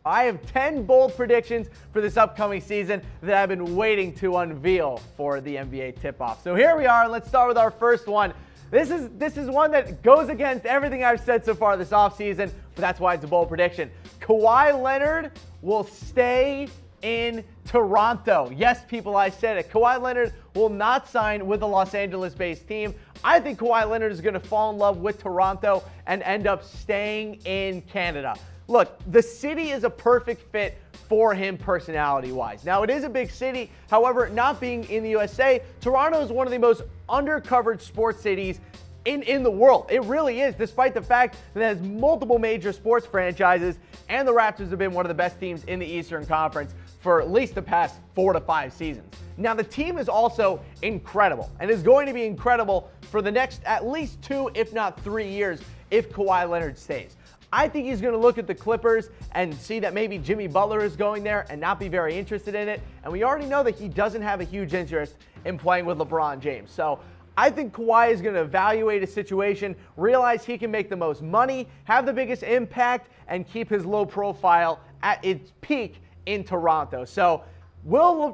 I have 10 bold predictions for this upcoming season that I've been waiting to unveil for the NBA tip-off. So here we are. Let's start with our first one. This is one that goes against everything I've said so far this offseason, but that's why it's a bold prediction. Kawhi Leonard will stay in Toronto. Yes, people, I said it. Kawhi Leonard will not sign with a Los Angeles-based team. I think Kawhi Leonard is going to fall in love with Toronto and end up staying in Canada. Look, the city is a perfect fit for him personality-wise. Now, it is a big city. However, not being in the USA, Toronto is one of the most undercovered sports cities in the world. It really is, despite the fact that it has multiple major sports franchises, and the Raptors have been one of the best teams in the Eastern Conference for at least the past 4 to 5 seasons. Now, the team is also incredible, and is going to be incredible for the next at least 2, if not 3 years, if Kawhi Leonard stays. I think he's going to look at the Clippers and see that maybe Jimmy Butler is going there and not be very interested in it. And we already know that he doesn't have a huge interest in playing with LeBron James. So I think Kawhi is going to evaluate a situation, realize he can make the most money, have the biggest impact, and keep his low profile at its peak in Toronto. So will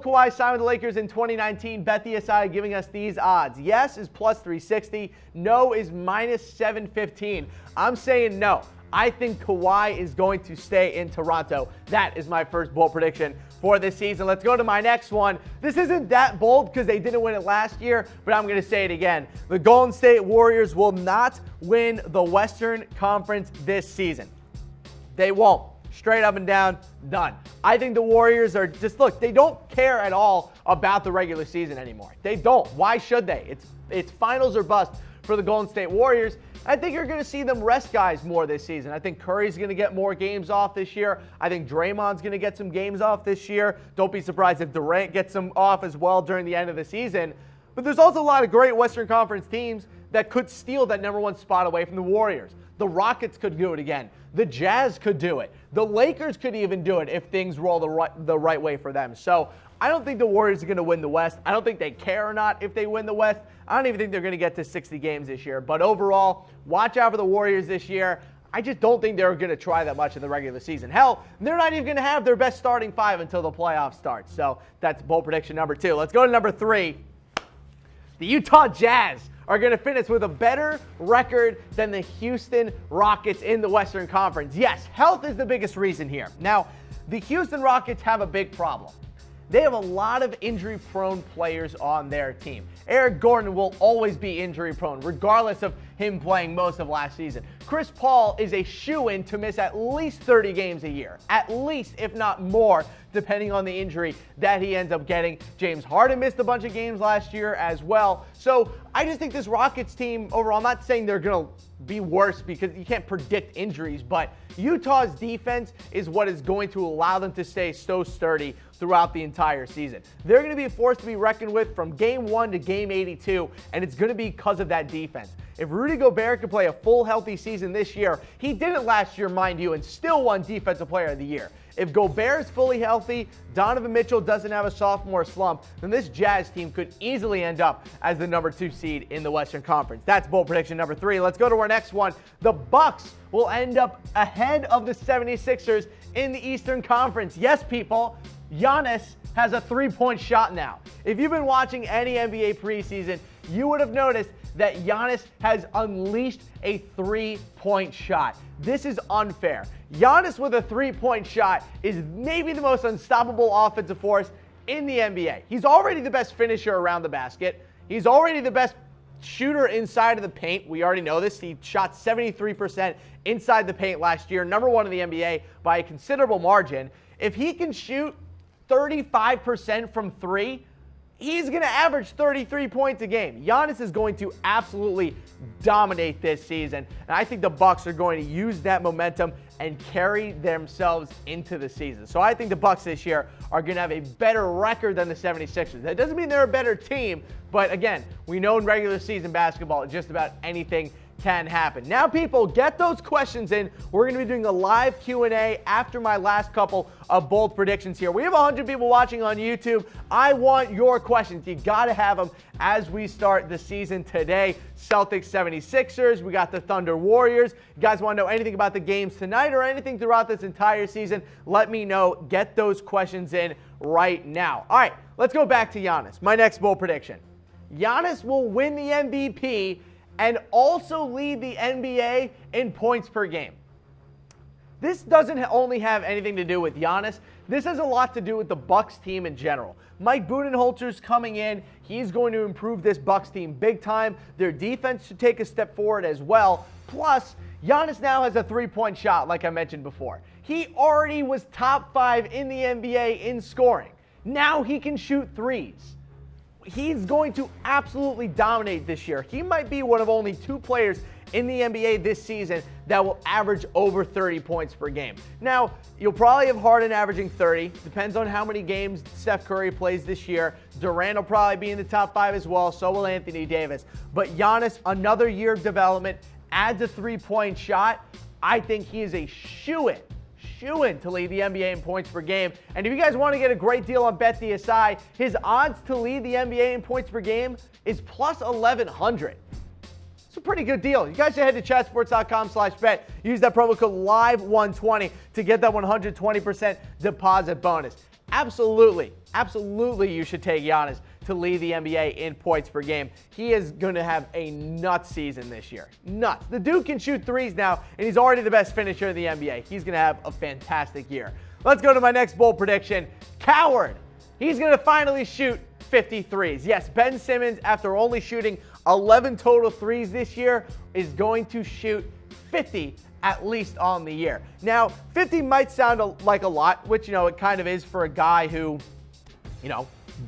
Kawhi sign with the Lakers in 2019? Bet the SI giving us these odds. Yes is plus 360. No is minus 715. I'm saying no. I think Kawhi is going to stay in Toronto. That is my first bold prediction for this season. Let's go to my next one. This isn't that bold because they didn't win it last year, but I'm going to say it again. The Golden State Warriors will not win the Western Conference this season. They won't. Straight up and down, done. I think the Warriors are just, look, they don't care at all about the regular season anymore. They don't. Why should they? It's finals or bust for the Golden State Warriors. I think you're going to see them rest guys more this season. I think Curry's going to get more games off this year. I think Draymond's going to get some games off this year. Don't be surprised if Durant gets some off as well during the end of the season. But there's also a lot of great Western Conference teams that could steal that #1 spot away from the Warriors. The Rockets could do it again. The Jazz could do it. The Lakers could even do it if things roll the right way for them. So I don't think the Warriors are going to win the West. I don't think they care or not if they win the West. I don't even think they're going to get to 60 games this year. But overall, watch out for the Warriors this year. I just don't think they're going to try that much in the regular season. Hell, they're not even going to have their best starting 5 until the playoffs start. So that's bold prediction number 2. Let's go to number 3. The Utah Jazz are going to finish with a better record than the Houston Rockets in the Western Conference. Yes, health is the biggest reason here. Now, the Houston Rockets have a big problem. They have a lot of injury-prone players on their team. Eric Gordon will always be injury-prone, regardless of him playing most of last season. Chris Paul is a shoo-in to miss at least 30 games a year. At least, if not more, depending on the injury that he ends up getting. James Harden missed a bunch of games last year as well. So I just think this Rockets team overall, I'm not saying they're going to be worse because you can't predict injuries, but Utah's defense is what is going to allow them to stay so sturdy throughout the entire season. They're going to be a force to be reckoned with from game 1 to game 82, and it's going to be because of that defense. If Rudy Gobert could play a full healthy season this year, he didn't last year, mind you, and still won Defensive Player of the Year. If Gobert is fully healthy, Donovan Mitchell doesn't have a sophomore slump, then this Jazz team could easily end up as the #2 seed in the Western Conference. That's bold prediction number 3. Let's go to our next one. The Bucks will end up ahead of the 76ers in the Eastern Conference. Yes, people, Giannis has a 3-point shot now. If you've been watching any NBA preseason, you would have noticed that Giannis has unleashed a 3-point shot. This is unfair. Giannis with a 3-point shot is maybe the most unstoppable offensive force in the NBA. He's already the best finisher around the basket. He's already the best shooter inside of the paint. We already know this. He shot 73% inside the paint last year, #1 in the NBA by a considerable margin. If he can shoot 35% from 3, he's going to average 33 points a game. Giannis is going to absolutely dominate this season, and I think the Bucks are going to use that momentum and carry themselves into the season. So I think the Bucks this year are going to have a better record than the 76ers. That doesn't mean they're a better team, but again, we know in regular season basketball, just about anything can happen. Now, people, get those questions in. We're going to be doing a live Q&A after my last couple of bold predictions here. We have 100 people watching on YouTube. I want your questions. You got to have them as we start the season today. Celtics 76ers. We got the Thunder Warriors. You guys want to know anything about the games tonight or anything throughout this entire season? Let me know. Get those questions in right now. All right, let's go back to Giannis. My next bold prediction. Giannis will win the MVP and also lead the NBA in points per game. This doesn't only have anything to do with Giannis. This has a lot to do with the Bucks team in general. Mike Budenholzer's coming in. He's going to improve this Bucks team big time. Their defense should take a step forward as well. Plus, Giannis now has a three-point shot, like I mentioned before. He already was top 5 in the NBA in scoring. Now he can shoot threes. He's going to absolutely dominate this year. He might be one of only 2 players in the NBA this season that will average over 30 points per game. Now, you'll probably have Harden averaging 30. Depends on how many games Steph Curry plays this year. Durant will probably be in the top 5 as well. So will Anthony Davis. But Giannis, another year of development, adds a three-point shot. I think he is a shoo-in to lead the NBA in points per game. And if you guys want to get a great deal on BetDSI, his odds to lead the NBA in points per game is plus 1,100. It's a pretty good deal. You guys should head to chatsports.com/bet. Use that promo code LIVE120 to get that 120% deposit bonus. Absolutely you should take Giannis to lead the NBA in points per game. He is going to have a nuts season this year. Nuts. The dude can shoot threes now, and he's already the best finisher in the NBA. He's going to have a fantastic year. Let's go to my next bold prediction. Coward. He's going to finally shoot 50 threes. Yes, Ben Simmons, after only shooting 11 total threes this year, is going to shoot 50 at least on the year. Now, 50 might sound like a lot, which, it kind of is for a guy who,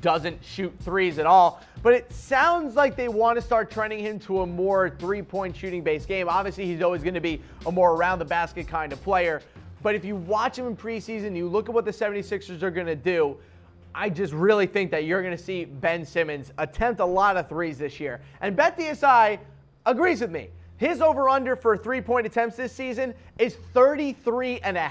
doesn't shoot threes at all. But it sounds like they want to start trending him to a more three-point shooting-based game. Obviously, he's always going to be a more around-the-basket kind of player. But if you watch him in preseason, you look at what the 76ers are going to do, I just really think that you're going to see Ben Simmons attempt a lot of threes this year. And BetDSI agrees with me. His over-under for three-point attempts this season is 33.5.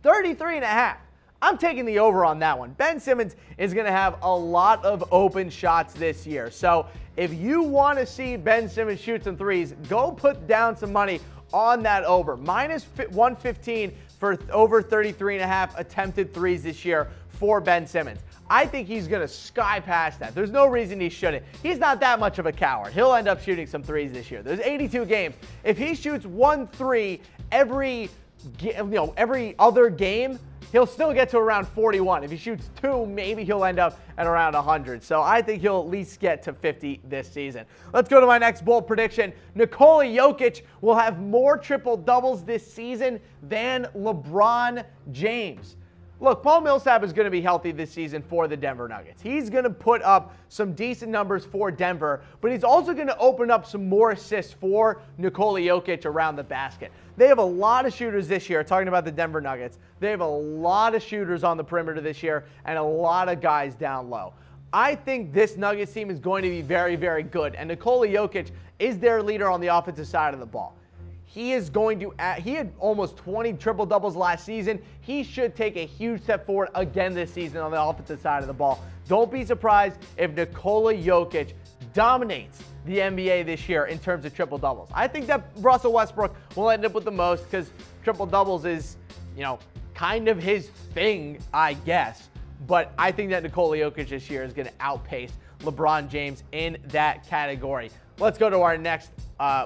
33.5. I'm taking the over on that one. Ben Simmons is going to have a lot of open shots this year. So if you want to see Ben Simmons shoot some threes, go put down some money on that over. Minus 115 for over 33.5 attempted threes this year for Ben Simmons. I think he's going to sky past that. There's no reason he shouldn't. He's not that much of a coward. He'll end up shooting some threes this year. There's 82 games. If he shoots 1 3 every other game, he'll still get to around 41. If he shoots 2, maybe he'll end up at around 100. So I think he'll at least get to 50 this season. Let's go to my next bold prediction. Nikola Jokic will have more triple-doubles this season than LeBron James. Look, Paul Millsap is going to be healthy this season for the Denver Nuggets. He's going to put up some decent numbers for Denver, but he's also going to open up some more assists for Nikola Jokic around the basket. They have a lot of shooters this year, talking about the Denver Nuggets. They have a lot of shooters on the perimeter this year and a lot of guys down low. I think this Nuggets team is going to be very, very good, and Nikola Jokic is their leader on the offensive side of the ball. He had almost 20 triple-doubles last season. He should take a huge step forward again this season on the offensive side of the ball. Don't be surprised if Nikola Jokic dominates the NBA this year in terms of triple-doubles. I think that Russell Westbrook will end up with the most because triple-doubles is, kind of his thing, I guess. But I think that Nikola Jokic this year is going to outpace LeBron James in that category. Let's go to our next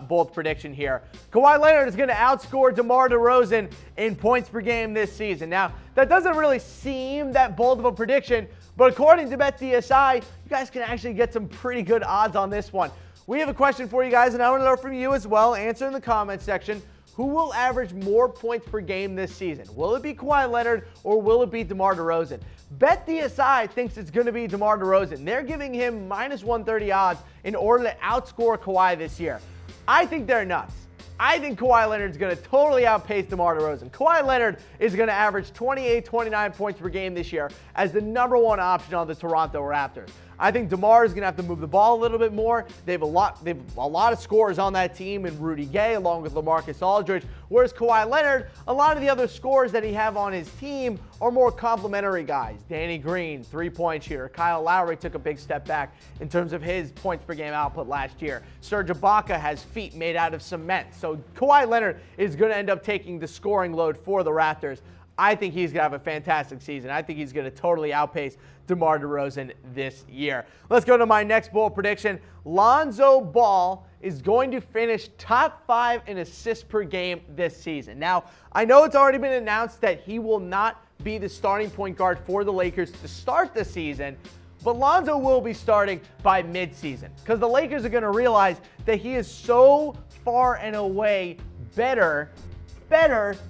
bold prediction here. Kawhi Leonard is going to outscore DeMar DeRozan in points per game this season. Now, that doesn't really seem that bold of a prediction, but according to BetDSI, you guys can actually get some pretty good odds on this one. We have a question for you guys, and I want to know from you as well. Answer in the comments section. Who will average more points per game this season? Will it be Kawhi Leonard or will it be DeMar DeRozan? BetDSI thinks it's going to be DeMar DeRozan. They're giving him minus 130 odds in order to outscore Kawhi this year. I think they're nuts. I think Kawhi Leonard is going to totally outpace DeMar DeRozan. Kawhi Leonard is going to average 28, 29 points per game this year as the #1 option on the Toronto Raptors. I think DeMar is going to have to move the ball a little bit more. They have a lot of scorers on that team in Rudy Gay along with LaMarcus Aldridge, whereas Kawhi Leonard, a lot of the other scorers that he have on his team are more complementary guys. Danny Green, three-point shooter. Kyle Lowry took a big step back in terms of his points per game output last year. Serge Ibaka has feet made out of cement. So Kawhi Leonard is going to end up taking the scoring load for the Raptors. I think he's going to have a fantastic season. I think he's going to totally outpace DeMar DeRozan this year. Let's go to my next bold prediction. Lonzo Ball is going to finish top 5 in assists per game this season. Now, I know it's already been announced that he will not be the starting point guard for the Lakers to start the season, but Lonzo will be starting by midseason because the Lakers are going to realize that he is so far and away better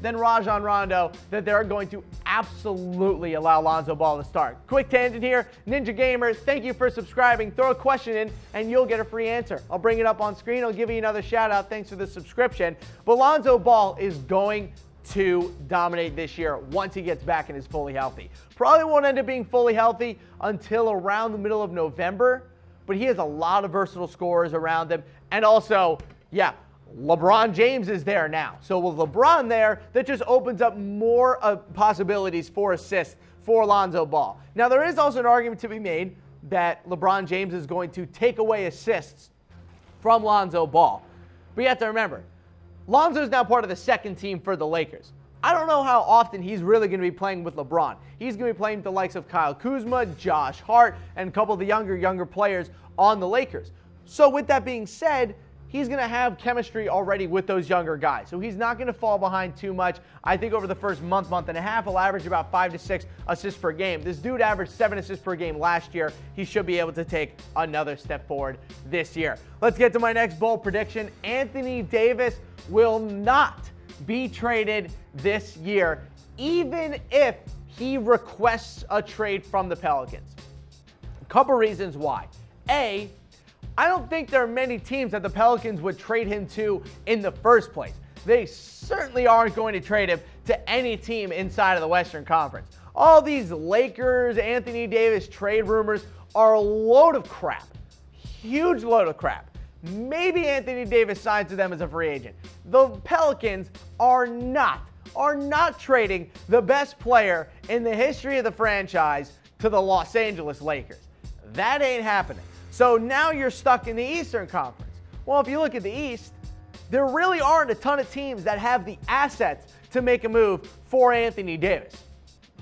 than Rajon Rondo that they're going to absolutely allow Lonzo Ball to start. Quick tangent here. Ninja Gamer, thank you for subscribing. Throw a question in and you'll get a free answer. I'll bring it up on screen. I'll give you another shout out. Thanks for the subscription. But Lonzo Ball is going to dominate this year once he gets back and is fully healthy. Probably won't end up being fully healthy until around the middle of November, but he has a lot of versatile scorers around him. And also, yeah, LeBron James is there now. So with LeBron there, that just opens up more possibilities for assists for Lonzo Ball. Now, there is also an argument to be made that LeBron James is going to take away assists from Lonzo Ball. But you have to remember, Lonzo is now part of the second team for the Lakers. I don't know how often he's really going to be playing with LeBron. He's going to be playing with the likes of Kyle Kuzma, Josh Hart, and a couple of the younger players on the Lakers. So with that being said, he's going to have chemistry already with those younger guys. So he's not going to fall behind too much. I think over the first month and a half, he'll average about 5 to 6 assists per game. This dude averaged 7 assists per game last year. He should be able to take another step forward this year. Let's get to my next bold prediction. Anthony Davis will not be traded this year, even if he requests a trade from the Pelicans. A couple reasons why. A, I don't think there are many teams that the Pelicans would trade him to in the first place. They certainly aren't going to trade him to any team inside of the Western Conference. All these Lakers, Anthony Davis trade rumors are a load of crap. Huge load of crap. Maybe Anthony Davis signs to them as a free agent. The Pelicans are not trading the best player in the history of the franchise to the Los Angeles Lakers. That ain't happening. So now you're stuck in the Eastern Conference. Well, if you look at the East, there really aren't a ton of teams that have the assets to make a move for Anthony Davis.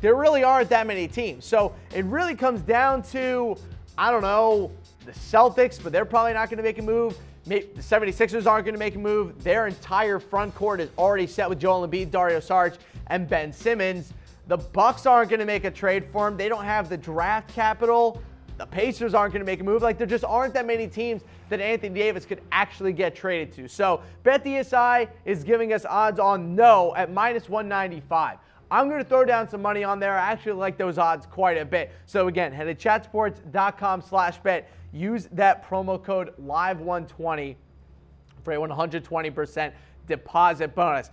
There really aren't that many teams. So it really comes down to, I don't know, the Celtics, but they're probably not going to make a move. Maybe the 76ers aren't going to make a move. Their entire front court is already set with Joel Embiid, Dario Saric, and Ben Simmons. The Bucks aren't going to make a trade for him. They don't have the draft capital. The Pacers aren't going to make a move. Like, there just aren't that many teams that Anthony Davis could actually get traded to. So BetDSI is giving us odds on no at -195. I'm going to throw down some money on there. I actually like those odds quite a bit. So again, head to chatsports.com/bet. Use that promo code LIVE120 for a 120% deposit bonus.